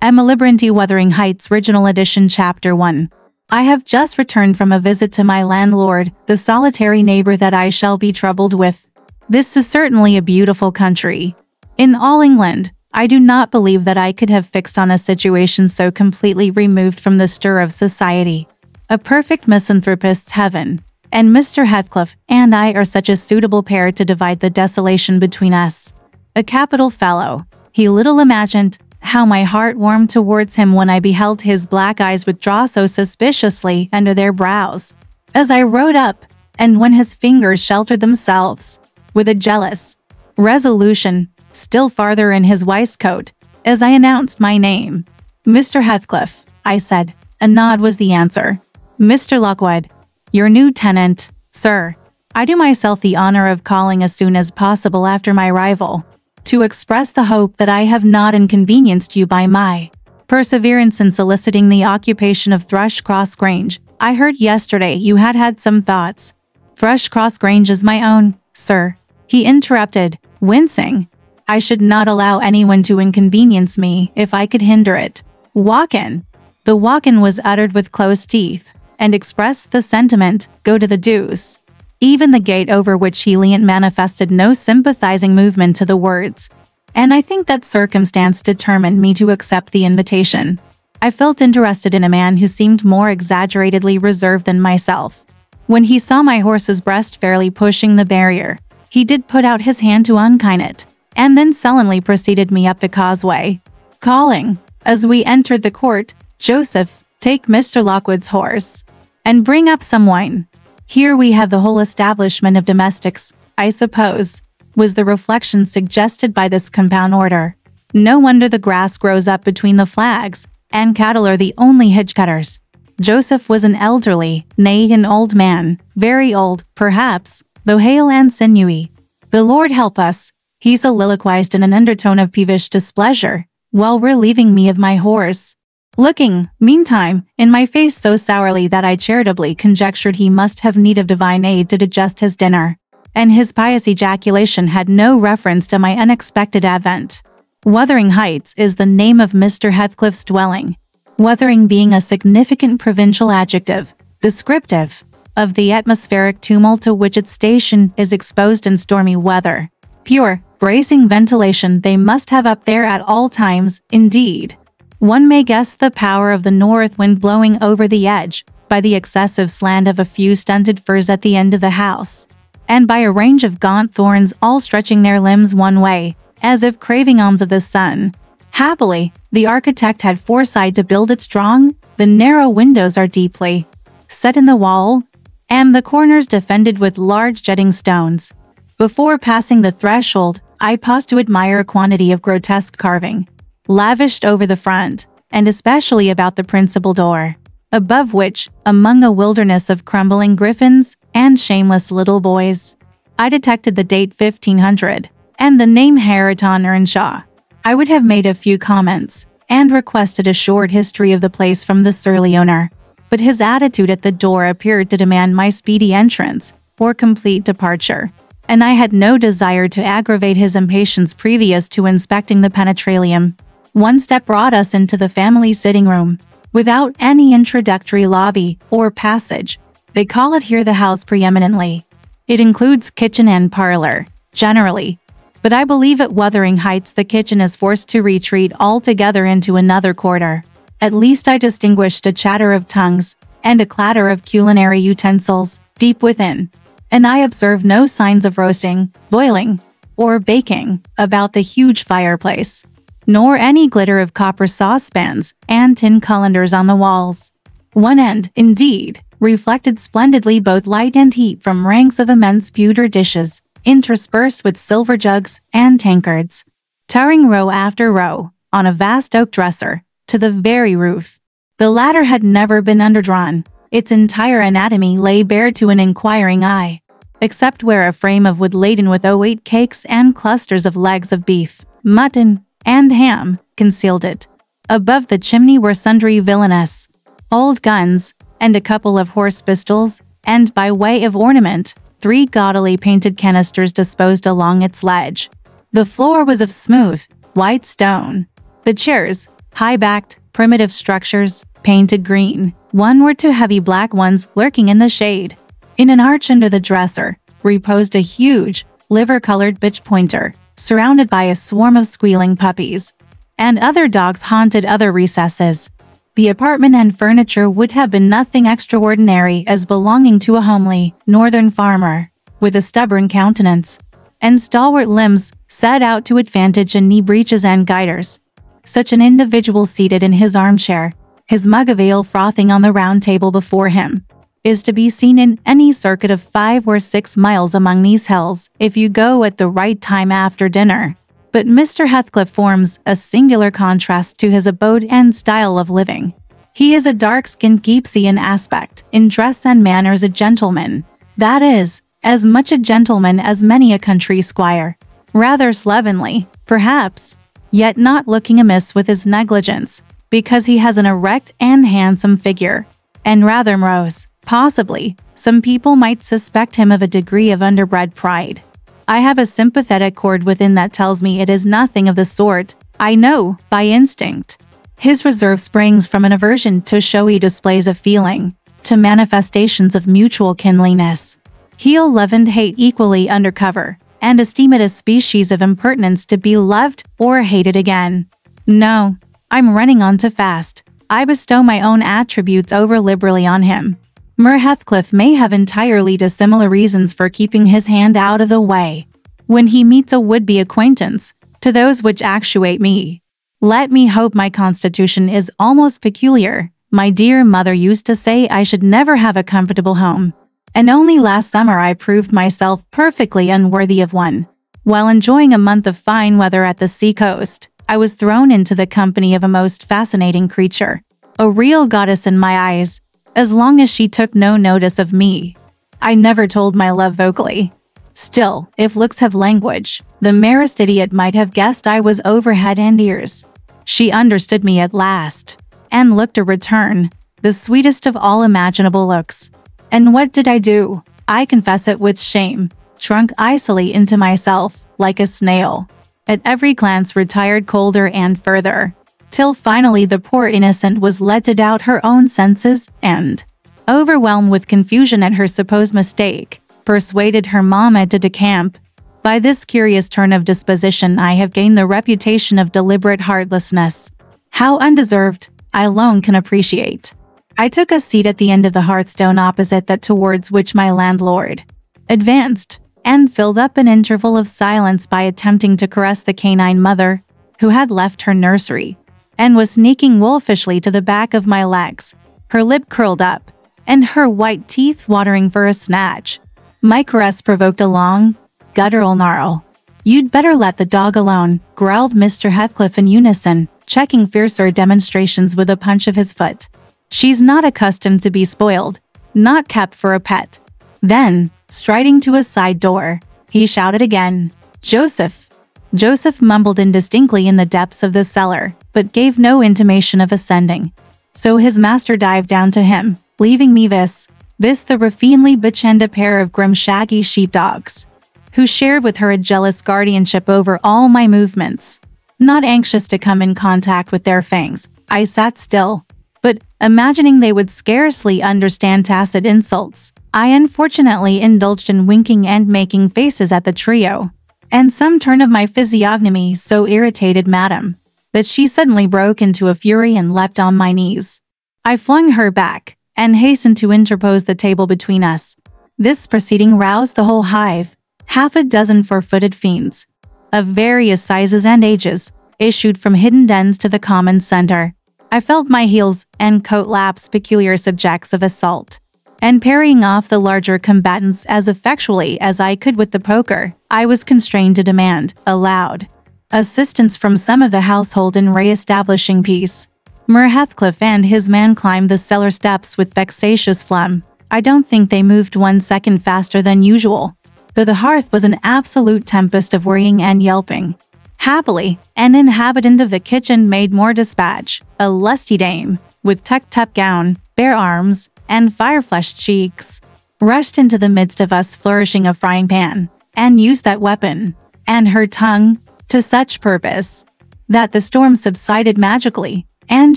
EmilyBronte Wuthering Heights Original Edition Chapter 1. I have just returned from a visit to my landlord, the solitary neighbor that I shall be troubled with. This is certainly a beautiful country. In all England, I do not believe that I could have fixed on a situation so completely removed from the stir of society. A perfect misanthropist's heaven, and Mr. Heathcliff and I are such a suitable pair to divide the desolation between us. A capital fellow. He little imagined how my heart warmed towards him when I beheld his black eyes withdraw so suspiciously under their brows, as I rode up, and when his fingers sheltered themselves, with a jealous resolution, still farther in his waistcoat, as I announced my name. "Mr. Heathcliff," I said. A nod was the answer. "Mr. Lockwood, your new tenant, sir. I do myself the honor of calling as soon as possible after my arrival, to express the hope that I have not inconvenienced you by my perseverance in soliciting the occupation of Thrushcross Grange. I heard yesterday you had had some thoughts." "Thrushcross Grange is my own, sir," he interrupted, wincing. "I should not allow anyone to inconvenience me if I could hinder it. Walk in." The walk-in was uttered with closed teeth, and expressed the sentiment, "Go to the deuce." Even the gate over which he leaned manifested no sympathizing movement to the words, and I think that circumstance determined me to accept the invitation. I felt interested in a man who seemed more exaggeratedly reserved than myself. When he saw my horse's breast fairly pushing the barrier, he did put out his hand to unkind it, and then sullenly preceded me up the causeway, calling, as we entered the court, "Joseph, take Mr. Lockwood's horse, and bring up some wine." "Here we have the whole establishment of domestics, I suppose," was the reflection suggested by this compound order. "No wonder the grass grows up between the flags, and cattle are the only hedge-cutters." Joseph was an elderly, nay, an old man, very old, perhaps, though hale and sinewy. "The Lord help us," he soliloquized in an undertone of peevish displeasure, while relieving me of my horse, looking, meantime, in my face so sourly that I charitably conjectured he must have need of divine aid to digest his dinner, and his pious ejaculation had no reference to my unexpected advent. Wuthering Heights is the name of Mr. Heathcliff's dwelling, Wuthering being a significant provincial adjective, descriptive of the atmospheric tumult to which its station is exposed in stormy weather. Pure, bracing ventilation they must have up there at all times, indeed. One may guess the power of the north wind blowing over the edge, by the excessive slant of a few stunted firs at the end of the house, and by a range of gaunt thorns all stretching their limbs one way, as if craving alms of the sun. Happily, the architect had foresight to build it strong. The narrow windows are deeply set in the wall, and the corners defended with large jutting stones. Before passing the threshold, I paused to admire a quantity of grotesque carving, lavished over the front, and especially about the principal door, above which, among a wilderness of crumbling griffins and shameless little boys, I detected the date 1500, and the name Hareton Earnshaw. I would have made a few comments, and requested a short history of the place from the surly owner, but his attitude at the door appeared to demand my speedy entrance, or complete departure, and I had no desire to aggravate his impatience previous to inspecting the penetralium. One step brought us into the family sitting room, without any introductory lobby or passage. They call it here the house preeminently. It includes kitchen and parlor, generally, but I believe at Wuthering Heights the kitchen is forced to retreat altogether into another quarter. At least I distinguished a chatter of tongues, and a clatter of culinary utensils, deep within, and I observed no signs of roasting, boiling, or baking about the huge fireplace, nor any glitter of copper saucepans and tin colanders on the walls. One end, indeed, reflected splendidly both light and heat from ranks of immense pewter dishes, interspersed with silver jugs and tankards, towering row after row, on a vast oak dresser, to the very roof. The latter had never been underdrawn. Its entire anatomy lay bare to an inquiring eye, except where a frame of wood laden with 08 cakes and clusters of legs of beef, mutton, and ham concealed it. Above the chimney were sundry villainous old guns, and a couple of horse pistols, and by way of ornament, 3 gaudily painted canisters disposed along its ledge. The floor was of smooth, white stone. The chairs, high-backed, primitive structures, painted green, one or two heavy black ones lurking in the shade. In an arch under the dresser, reposed a huge, liver-colored bitch pointer, surrounded by a swarm of squealing puppies. And other dogs haunted other recesses. The apartment and furniture would have been nothing extraordinary as belonging to a homely, northern farmer, with a stubborn countenance and stalwart limbs set out to advantage in knee breeches and gaiters. Such an individual seated in his armchair, his mug of ale frothing on the round table before him, is to be seen in any circuit of 5 or 6 miles among these hills if you go at the right time after dinner. But Mr. Heathcliff forms a singular contrast to his abode and style of living. He is a dark-skinned gypsy in aspect, in dress and manners a gentleman. That is, as much a gentleman as many a country squire. Rather slovenly, perhaps, yet not looking amiss with his negligence, because he has an erect and handsome figure, and rather morose. Possibly, some people might suspect him of a degree of underbred pride. I have a sympathetic chord within that tells me it is nothing of the sort. I know, by instinct. His reserve springs from an aversion to showy displays of feeling, to manifestations of mutual kindliness. He'll love and hate equally under cover, and esteem it a species of impertinence to be loved or hated again. No, I'm running on too fast. I bestow my own attributes over liberally on him. Mer Heathcliff may have entirely dissimilar reasons for keeping his hand out of the way when he meets a would-be acquaintance, to those which actuate me. Let me hope my constitution is almost peculiar. My dear mother used to say I should never have a comfortable home, and only last summer I proved myself perfectly unworthy of one. While enjoying a month of fine weather at the sea-coast, I was thrown into the company of a most fascinating creature, a real goddess in my eyes, as long as she took no notice of me. I never told my love vocally. Still, if looks have language, the merest idiot might have guessed I was over head and ears. She understood me at last, and looked a return, the sweetest of all imaginable looks. And what did I do? I confess it with shame, shrunk icily into myself, like a snail. At every glance retired colder and further, till finally the poor innocent was led to doubt her own senses and, overwhelmed with confusion at her supposed mistake, persuaded her mamma to decamp. By this curious turn of disposition I have gained the reputation of deliberate heartlessness. How undeserved, I alone can appreciate. I took a seat at the end of the hearthstone opposite that towards which my landlord advanced, and filled up an interval of silence by attempting to caress the canine mother, who had left her nursery, and was sneaking wolfishly to the back of my legs, her lip curled up, and her white teeth watering for a snatch. My caress provoked a long, guttural snarl. "You'd better let the dog alone," growled Mr. Heathcliff in unison, checking fiercer demonstrations with a punch of his foot. "She's not accustomed to be spoiled, not kept for a pet." Then, striding to a side door, he shouted again, "Joseph!" Joseph mumbled indistinctly in the depths of the cellar, but gave no intimation of ascending. So his master dived down to him, leaving me this the ruffianly bitch and a pair of grim shaggy sheepdogs, who shared with her a jealous guardianship over all my movements. Not anxious to come in contact with their fangs, I sat still, but, imagining they would scarcely understand tacit insults, I unfortunately indulged in winking and making faces at the trio, and some turn of my physiognomy so irritated Madame that she suddenly broke into a fury and leapt on my knees. I flung her back, and hastened to interpose the table between us. This proceeding roused the whole hive. Half a dozen four-footed fiends, of various sizes and ages, issued from hidden dens to the common center. I felt my heels and coat laps peculiar subjects of assault, and parrying off the larger combatants as effectually as I could with the poker, I was constrained to demand, aloud, assistance from some of the household in re-establishing peace. Mer Heathcliff and his man climbed the cellar steps with vexatious phlegm. I don't think they moved 1 second faster than usual, though the hearth was an absolute tempest of worrying and yelping. Happily, an inhabitant of the kitchen made more dispatch, a lusty dame, with tucked-up gown, bare arms, and fire-flushed cheeks, rushed into the midst of us flourishing a frying pan, and used that weapon, and her tongue, to such purpose, that the storm subsided magically, and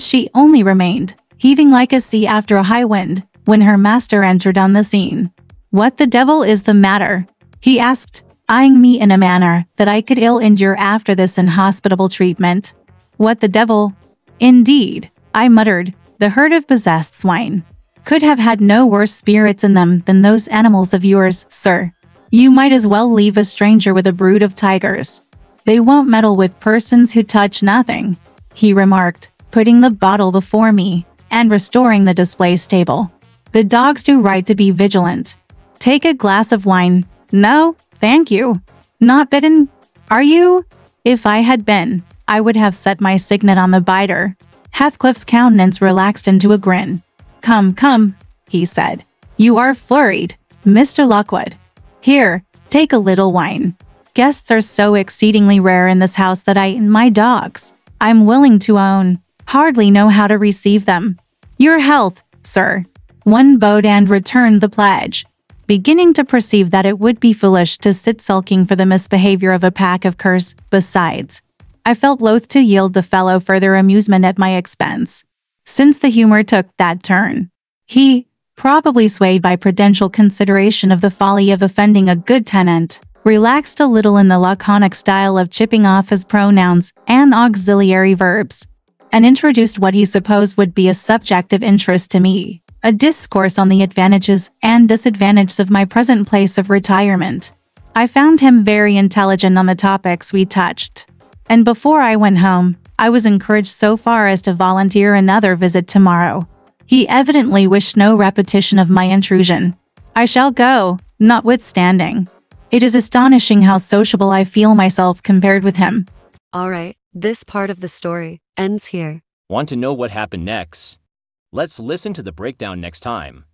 she only remained, heaving like a sea after a high wind, when her master entered on the scene. "What the devil is the matter?" he asked, eyeing me in a manner that I could ill endure after this inhospitable treatment. "What the devil? Indeed," I muttered, "the herd of possessed swine could have had no worse spirits in them than those animals of yours, sir. You might as well leave a stranger with a brood of tigers. They won't meddle with persons who touch nothing," he remarked, putting the bottle before me and restoring the display table. "The dogs do right to be vigilant. Take a glass of wine." "No, thank you. Not bitten? Are you?" If I had been, I would have set my signet on the biter. Heathcliff's countenance relaxed into a grin. "Come, come," he said. "You are flurried, Mr. Lockwood. Here, take a little wine. Guests are so exceedingly rare in this house that I and my dogs, I'm willing to own, hardly know how to receive them. Your health, sir." One bowed and returned the pledge, beginning to perceive that it would be foolish to sit sulking for the misbehavior of a pack of curs. Besides, I felt loath to yield the fellow further amusement at my expense. Since the humor took that turn, he, probably swayed by prudential consideration of the folly of offending a good tenant, relaxed a little in the laconic style of chipping off his pronouns and auxiliary verbs, and introduced what he supposed would be a subject of interest to me, a discourse on the advantages and disadvantages of my present place of retirement. I found him very intelligent on the topics we touched, and before I went home, I was encouraged so far as to volunteer another visit tomorrow. He evidently wished no repetition of my intrusion. I shall go, notwithstanding. It is astonishing how sociable I feel myself compared with him. Alright, this part of the story ends here. Want to know what happened next? Let's listen to the breakdown next time.